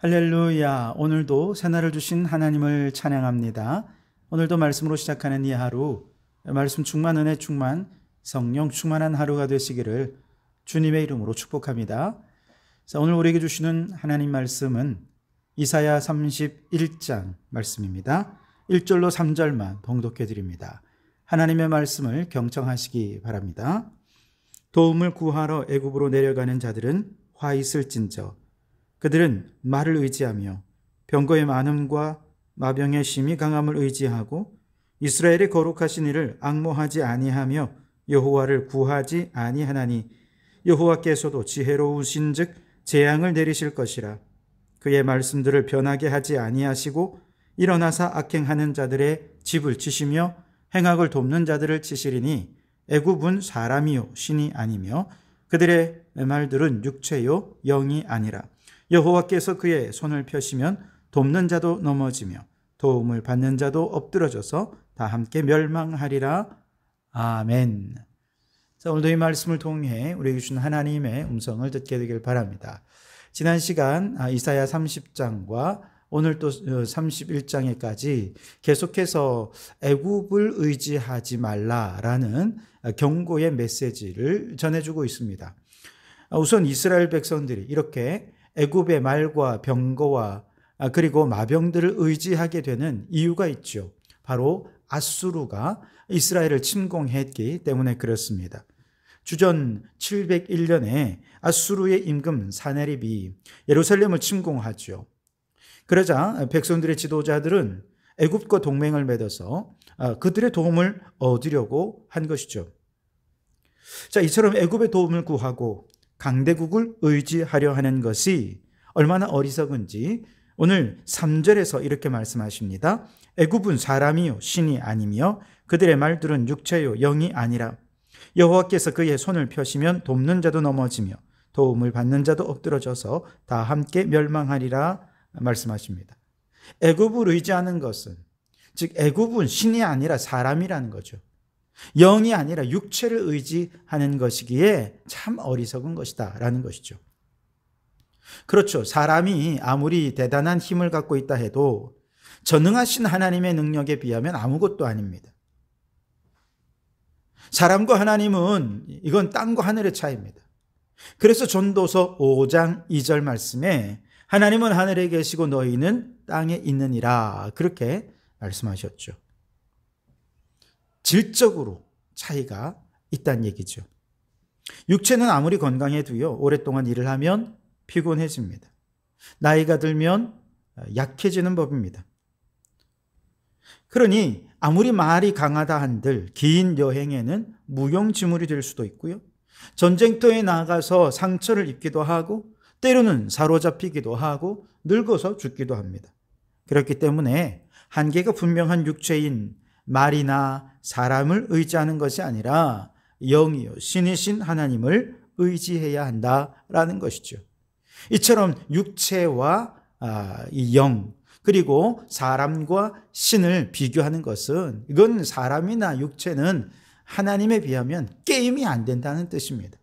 할렐루야. 오늘도 새날을 주신 하나님을 찬양합니다. 오늘도 말씀으로 시작하는 이 하루, 말씀 충만, 은혜 충만, 성령 충만한 하루가 되시기를 주님의 이름으로 축복합니다. 자, 오늘 우리에게 주시는 하나님 말씀은 이사야 31장 말씀입니다. 1절로 3절만 봉독해 드립니다. 하나님의 말씀을 경청하시기 바랍니다. 도움을 구하러 애굽으로 내려가는 자들은 화 있을진저. 그들은 말을 의지하며 병거의 많음과 마병의 심히 강함을 의지하고 이스라엘의 거룩하신 이를 앙모하지 아니하며 여호와를 구하지 아니하나니 여호와께서도 지혜로우신즉 재앙을 내리실 것이라. 그의 말씀들을 변하게 하지 아니하시고 일어나사 악행하는 자들의 집을 치시며 행악을 돕는 자들을 치시리니 애굽은 사람이요 신이 아니며 그들의 말들은 육체요 영이 아니라. 여호와께서 그의 손을 펴시면 돕는 자도 넘어지며 도움을 받는 자도 엎드러져서 다 함께 멸망하리라. 아멘. 자, 오늘도 이 말씀을 통해 우리에게 주신 하나님의 음성을 듣게 되길 바랍니다. 지난 시간 이사야 30장과 오늘 또 31장에까지 계속해서 애굽을 의지하지 말라라는 경고의 메시지를 전해주고 있습니다. 우선 이스라엘 백성들이 이렇게 애굽의 말과 병거와 그리고 마병들을 의지하게 되는 이유가 있죠. 바로 아수르가 이스라엘을 침공했기 때문에 그렇습니다. 주전 701년에 아수르의 임금 사네립이 예루살렘을 침공하죠. 그러자 백성들의 지도자들은 애굽과 동맹을 맺어서 그들의 도움을 얻으려고 한 것이죠. 자, 이처럼 애굽의 도움을 구하고 강대국을 의지하려 하는 것이 얼마나 어리석은지 오늘 3절에서 이렇게 말씀하십니다. 애굽은 사람이요 신이 아니며 그들의 말들은 육체요 영이 아니라. 여호와께서 그의 손을 펴시면 돕는 자도 넘어지며 도움을 받는 자도 엎드러져서 다 함께 멸망하리라 말씀하십니다. 애굽을 의지하는 것은, 즉 애굽은 신이 아니라 사람이라는 거죠. 영이 아니라 육체를 의지하는 것이기에 참 어리석은 것이다 라는 것이죠. 그렇죠. 사람이 아무리 대단한 힘을 갖고 있다 해도 전능하신 하나님의 능력에 비하면 아무것도 아닙니다. 사람과 하나님은 이건 땅과 하늘의 차이입니다. 그래서 전도서 5장 2절 말씀에 하나님은 하늘에 계시고 너희는 땅에 있느니라 그렇게 말씀하셨죠. 질적으로 차이가 있다는 얘기죠. 육체는 아무리 건강해도요, 오랫동안 일을 하면 피곤해집니다. 나이가 들면 약해지는 법입니다. 그러니 아무리 말이 강하다 한들 긴 여행에는 무용지물이 될 수도 있고요. 전쟁터에 나가서 상처를 입기도 하고 때로는 사로잡히기도 하고 늙어서 죽기도 합니다. 그렇기 때문에 한계가 분명한 육체인 말이나 사람을 의지하는 것이 아니라 영이요 신이신 하나님을 의지해야 한다라는 것이죠. 이처럼 육체와 이 영 그리고 사람과 신을 비교하는 것은 이건 사람이나 육체는 하나님에 비하면 게임이 안 된다는 뜻입니다.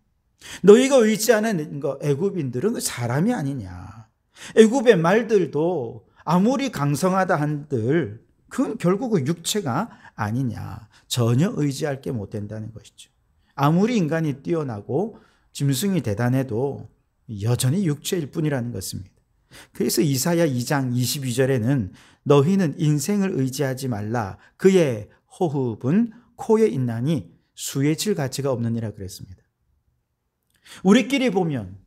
너희가 의지하는 애굽인들은 사람이 아니냐. 애굽의 말들도 아무리 강성하다 한들 그건 결국 육체가 아니냐. 전혀 의지할 게 못 된다는 것이죠. 아무리 인간이 뛰어나고 짐승이 대단해도 여전히 육체일 뿐이라는 것입니다. 그래서 이사야 2장 22절에는 너희는 인생을 의지하지 말라. 그의 호흡은 코에 있나니 수에 칠 가치가 없느니라 그랬습니다. 우리끼리 보면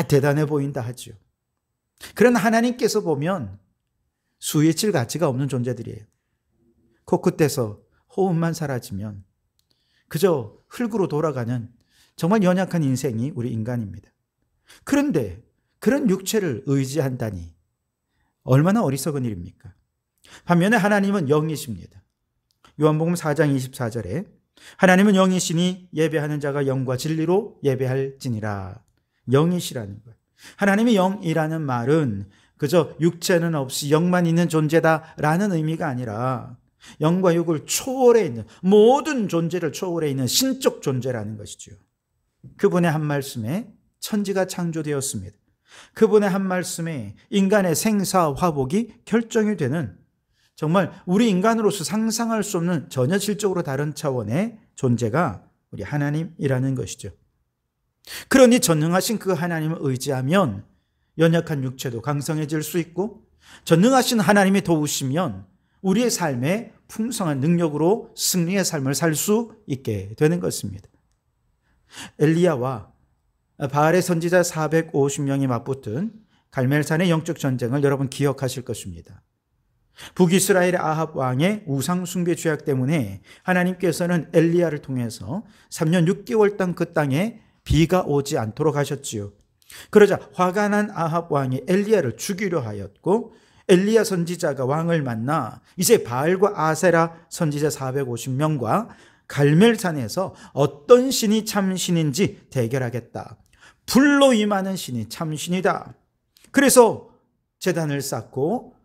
대단해 보인다 하죠. 그러나 하나님께서 보면 수에 칠 가치가 없는 존재들이에요. 코끝에서 호흡만 사라지면 그저 흙으로 돌아가는 정말 연약한 인생이 우리 인간입니다. 그런데 그런 육체를 의지한다니 얼마나 어리석은 일입니까? 반면에 하나님은 영이십니다. 요한복음 4장 24절에 하나님은 영이시니 예배하는 자가 영과 진리로 예배할지니라. 영이시라는 거예요. 하나님이 영이라는 말은 그저 육체는 없이 영만 있는 존재다라는 의미가 아니라 영과 육을 초월해 있는 모든 존재를 초월해 있는 신적 존재라는 것이죠. 그분의 한 말씀에 천지가 창조되었습니다. 그분의 한 말씀에 인간의 생사 화복이 결정이 되는, 정말 우리 인간으로서 상상할 수 없는 전혀 질적으로 다른 차원의 존재가 우리 하나님이라는 것이죠. 그러니 전능하신 그 하나님을 의지하면 연약한 육체도 강성해질 수 있고, 전능하신 하나님이 도우시면 우리의 삶에 풍성한 능력으로 승리의 삶을 살 수 있게 되는 것입니다. 엘리야와 바알의 선지자 450명이 맞붙은 갈멜산의 영적 전쟁을 여러분 기억하실 것입니다. 북이스라엘의 아합 왕의 우상 숭배 죄악 때문에 하나님께서는 엘리야를 통해서 3년 6개월 동안 그 땅에 비가 오지 않도록 하셨지요. 그러자 화가 난 아합 왕이 엘리야를 죽이려 하였고, 엘리야 선지자가 왕을 만나 이제 바알과 아세라 선지자 450명과 갈멜산에서 어떤 신이 참신인지 대결하겠다. 불로 임하는 신이 참신이다. 그래서 제단을 쌓고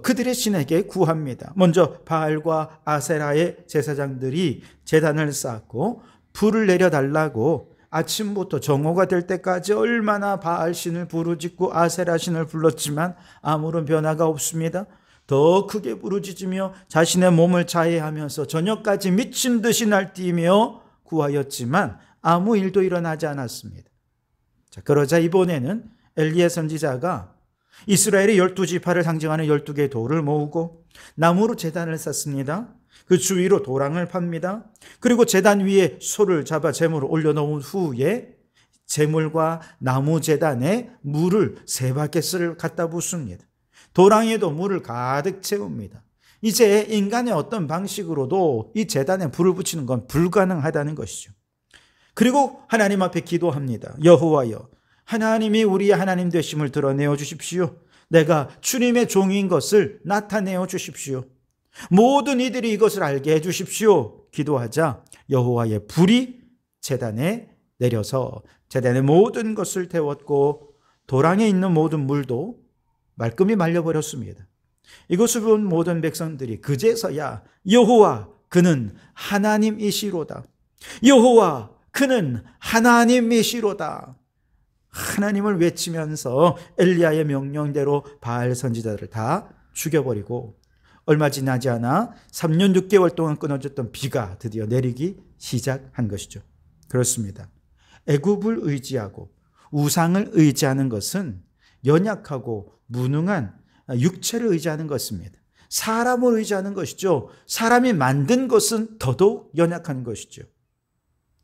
그들의 신에게 구합니다. 먼저 바알과 아세라의 제사장들이 제단을 쌓고 불을 내려달라고 아침부터 정오가 될 때까지 얼마나 바알 신을 부르짖고 아세라 신을 불렀지만 아무런 변화가 없습니다. 더 크게 부르짖으며 자신의 몸을 자해하면서 저녁까지 미친 듯이 날뛰며 구하였지만 아무 일도 일어나지 않았습니다. 자, 그러자 이번에는 엘리야 선지자가 이스라엘의 12지파를 상징하는 12개의 돌을 모으고 나무로 제단을 쌓습니다. 그 주위로 도랑을 팝니다. 그리고 제단 위에 소를 잡아 제물을 올려놓은 후에 제물과 나무 제단에 물을 3바켓을 갖다 붓습니다. 도랑에도 물을 가득 채웁니다. 이제 인간의 어떤 방식으로도 이 제단에 불을 붙이는 건 불가능하다는 것이죠. 그리고 하나님 앞에 기도합니다. 여호와여, 하나님이 우리의 하나님 되심을 드러내어 주십시오. 내가 주님의 종인 것을 나타내어 주십시오. 모든 이들이 이것을 알게 해 주십시오. 기도하자 여호와의 불이 제단에 내려서 제단의 모든 것을 태웠고 도랑에 있는 모든 물도 말끔히 말려버렸습니다. 이것을 본 모든 백성들이 그제서야 여호와 그는 하나님이시로다. 여호와 그는 하나님이시로다. 하나님을 외치면서 엘리야의 명령대로 바알 선지자들을 다 죽여버리고 얼마 지나지 않아 3년 6개월 동안 끊어졌던 비가 드디어 내리기 시작한 것이죠. 그렇습니다. 애굽을 의지하고 우상을 의지하는 것은 연약하고 무능한 육체를 의지하는 것입니다. 사람을 의지하는 것이죠. 사람이 만든 것은 더더욱 연약한 것이죠.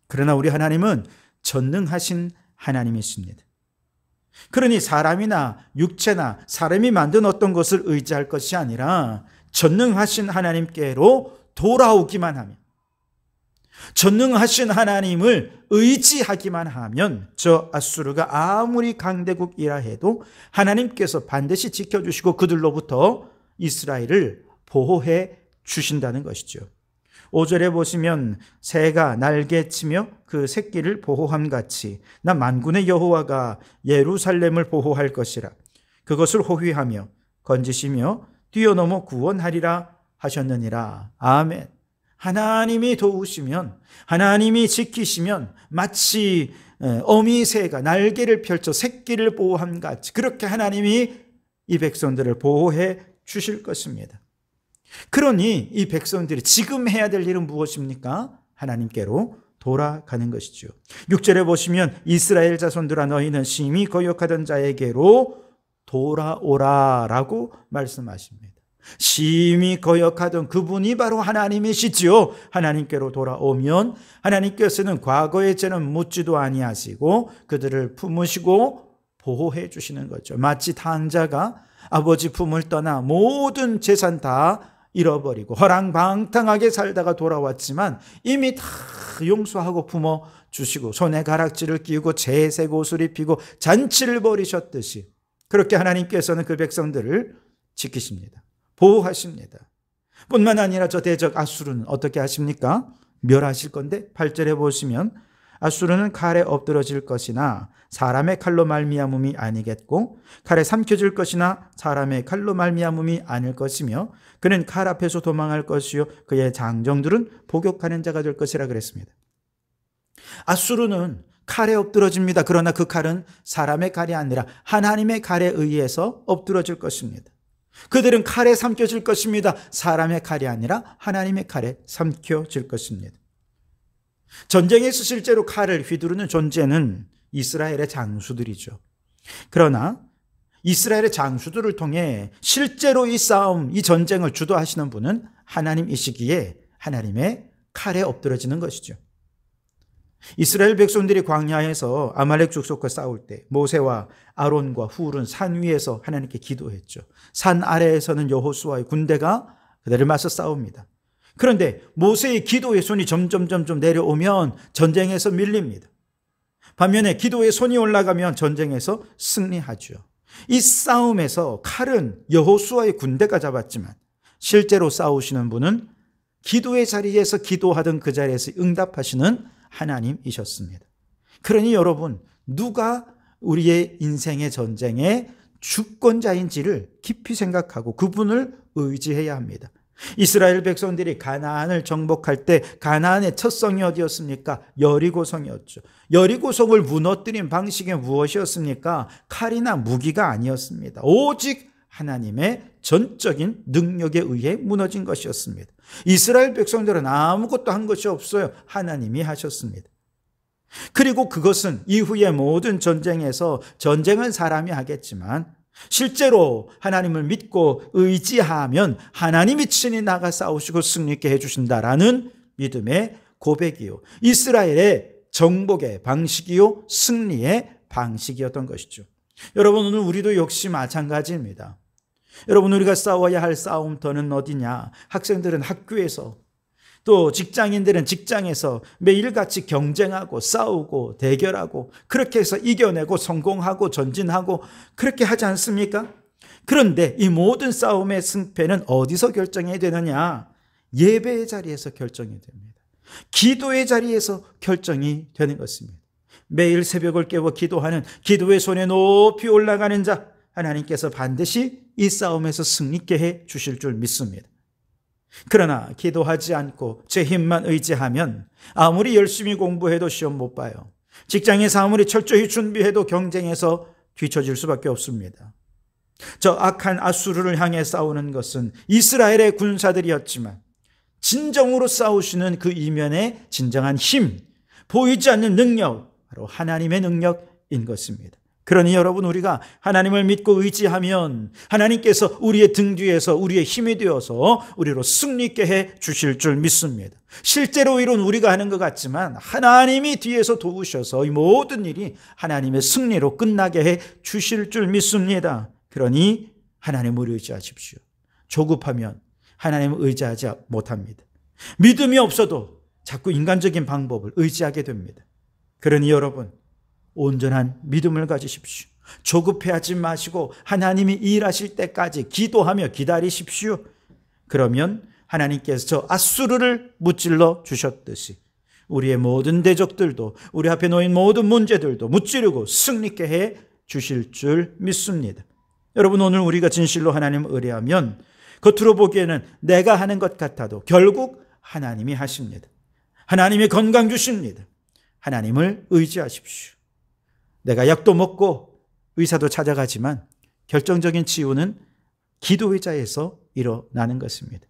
그러나 우리 하나님은 전능하신 하나님이십니다. 그러니 사람이나 육체나 사람이 만든 어떤 것을 의지할 것이 아니라 전능하신 하나님께로 돌아오기만 하면, 전능하신 하나님을 의지하기만 하면 저 아수르가 아무리 강대국이라 해도 하나님께서 반드시 지켜주시고 그들로부터 이스라엘을 보호해 주신다는 것이죠. 5절에 보시면 새가 날개치며 그 새끼를 보호함같이 나 만군의 여호와가 예루살렘을 보호할 것이라. 그것을 호위하며 건지시며 뛰어넘어 구원하리라 하셨느니라. 아멘. 하나님이 도우시면, 하나님이 지키시면 마치 어미새가 날개를 펼쳐 새끼를 보호함같이 그렇게 하나님이 이 백성들을 보호해 주실 것입니다. 그러니 이 백성들이 지금 해야 될 일은 무엇입니까? 하나님께로 돌아가는 것이죠. 6절에 보시면 이스라엘 자손들아 너희는 심히 거역하던 자에게로 돌아오라라고 말씀하십니다. 심히 거역하던 그분이 바로 하나님이시지요. 하나님께로 돌아오면 하나님께서는 과거의 죄는 묻지도 아니하시고 그들을 품으시고 보호해 주시는 거죠. 마치 탕자가 아버지 품을 떠나 모든 재산 다 잃어버리고 허랑방탕하게 살다가 돌아왔지만 이미 다 용서하고 품어주시고 손에 가락지를 끼우고 제색 옷을 입히고 잔치를 벌이셨듯이 그렇게 하나님께서는 그 백성들을 지키십니다. 보호하십니다. 뿐만 아니라 저 대적 아수르는 어떻게 하십니까? 멸하실 건데 8절에 보시면 아수르는 칼에 엎드러질 것이나 사람의 칼로 말미암음이 아니겠고 칼에 삼켜질 것이나 사람의 칼로 말미암음이 아닐 것이며 그는 칼 앞에서 도망할 것이요 그의 장정들은 복역하는 자가 될 것이라 그랬습니다. 아수르는 칼에 엎드러집니다. 그러나 그 칼은 사람의 칼이 아니라 하나님의 칼에 의해서 엎드러질 것입니다. 그들은 칼에 삼켜질 것입니다. 사람의 칼이 아니라 하나님의 칼에 삼켜질 것입니다. 전쟁에서 실제로 칼을 휘두르는 존재는 이스라엘의 장수들이죠. 그러나 이스라엘의 장수들을 통해 실제로 이 싸움, 이 전쟁을 주도하시는 분은 하나님이시기에 하나님의 칼에 엎드러지는 것이죠. 이스라엘 백성들이 광야에서 아말렉 족속과 싸울 때 모세와 아론과 훌은 산 위에서 하나님께 기도했죠. 산 아래에서는 여호수아의 군대가 그들을 맞서 싸웁니다. 그런데 모세의 기도의 손이 점점 내려오면 전쟁에서 밀립니다. 반면에 기도의 손이 올라가면 전쟁에서 승리하죠. 이 싸움에서 칼은 여호수아의 군대가 잡았지만 실제로 싸우시는 분은 기도의 자리에서 기도하던 그 자리에서 응답하시는 하나님이셨습니다. 그러니 여러분, 누가 우리의 인생의 전쟁의 주권자인지를 깊이 생각하고 그분을 의지해야 합니다. 이스라엘 백성들이 가나안을 정복할 때 가나안의 첫 성이 어디였습니까? 여리고성이었죠. 여리고성을 무너뜨린 방식이 무엇이었습니까? 칼이나 무기가 아니었습니다. 오직 하나님의 전적인 능력에 의해 무너진 것이었습니다. 이스라엘 백성들은 아무것도 한 것이 없어요. 하나님이 하셨습니다. 그리고 그것은 이후의 모든 전쟁에서 전쟁은 사람이 하겠지만 실제로 하나님을 믿고 의지하면 하나님이 친히 나가 싸우시고 승리있게 해주신다라는 믿음의 고백이요, 이스라엘의 정복의 방식이요, 승리의 방식이었던 것이죠. 여러분, 오늘 우리도 역시 마찬가지입니다. 여러분, 우리가 싸워야 할 싸움터는 어디냐? 학생들은 학교에서, 또 직장인들은 직장에서 매일같이 경쟁하고 싸우고 대결하고 그렇게 해서 이겨내고 성공하고 전진하고 그렇게 하지 않습니까? 그런데 이 모든 싸움의 승패는 어디서 결정이 되느냐? 예배의 자리에서 결정이 됩니다. 기도의 자리에서 결정이 되는 것입니다. 매일 새벽을 깨워 기도하는, 기도의 손에 높이 올라가는 자, 하나님께서 반드시 이 싸움에서 승리있게 해 주실 줄 믿습니다. 그러나 기도하지 않고 제 힘만 의지하면 아무리 열심히 공부해도 시험 못 봐요. 직장에서 아무리 철저히 준비해도 경쟁에서 뒤처질 수밖에 없습니다. 저 악한 아수르를 향해 싸우는 것은 이스라엘의 군사들이었지만 진정으로 싸우시는 그 이면의 진정한 힘, 보이지 않는 능력, 바로 하나님의 능력인 것입니다. 그러니 여러분, 우리가 하나님을 믿고 의지하면 하나님께서 우리의 등 뒤에서 우리의 힘이 되어서 우리로 승리있게 해 주실 줄 믿습니다. 실제로 일은 우리가 하는 것 같지만 하나님이 뒤에서 도우셔서 이 모든 일이 하나님의 승리로 끝나게 해 주실 줄 믿습니다. 그러니 하나님을 의지하십시오. 조급하면 하나님을 의지하지 못합니다. 믿음이 없어도 자꾸 인간적인 방법을 의지하게 됩니다. 그러니 여러분, 온전한 믿음을 가지십시오. 조급해하지 마시고 하나님이 일하실 때까지 기도하며 기다리십시오. 그러면 하나님께서 저 아수르를 무찔러 주셨듯이 우리의 모든 대적들도, 우리 앞에 놓인 모든 문제들도 무찌르고 승리케 해 주실 줄 믿습니다. 여러분, 오늘 우리가 진실로 하나님을 의뢰하면 겉으로 보기에는 내가 하는 것 같아도 결국 하나님이 하십니다. 하나님이 건강 주십니다. 하나님을 의지하십시오. 내가 약도 먹고 의사도 찾아가지만 결정적인 치유는 기도의 자에서 일어나는 것입니다.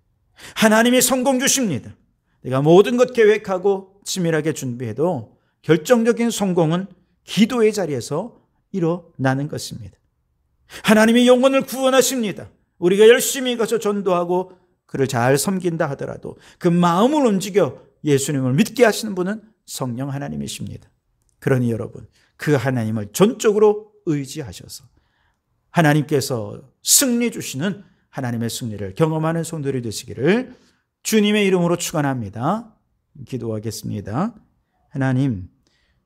하나님이 성공 주십니다. 내가 모든 것 계획하고 치밀하게 준비해도 결정적인 성공은 기도의 자리에서 일어나는 것입니다. 하나님이 영혼을 구원하십니다. 우리가 열심히 가서 전도하고 그를 잘 섬긴다 하더라도 그 마음을 움직여 예수님을 믿게 하시는 분은 성령 하나님이십니다. 그러니 여러분, 그 하나님을 전적으로 의지하셔서 하나님께서 승리 주시는 하나님의 승리를 경험하는 성도들이 되시기를 주님의 이름으로 축원합니다. 기도하겠습니다. 하나님,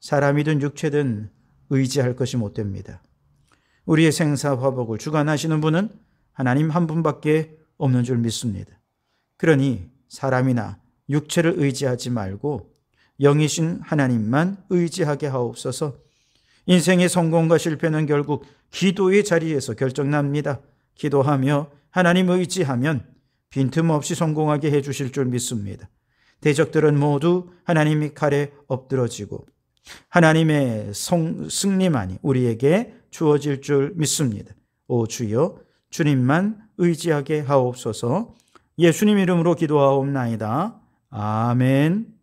사람이든 육체든 의지할 것이 못 됩니다. 우리의 생사화복을 주관하시는 분은 하나님 한 분밖에 없는 줄 믿습니다. 그러니 사람이나 육체를 의지하지 말고 영이신 하나님만 의지하게 하옵소서. 인생의 성공과 실패는 결국 기도의 자리에서 결정납니다. 기도하며 하나님 의지하면 빈틈없이 성공하게 해주실 줄 믿습니다. 대적들은 모두 하나님의 칼에 엎드러지고 하나님의 승리만이 우리에게 주어질 줄 믿습니다. 오 주여, 주님만 의지하게 하옵소서. 예수님 이름으로 기도하옵나이다. 아멘.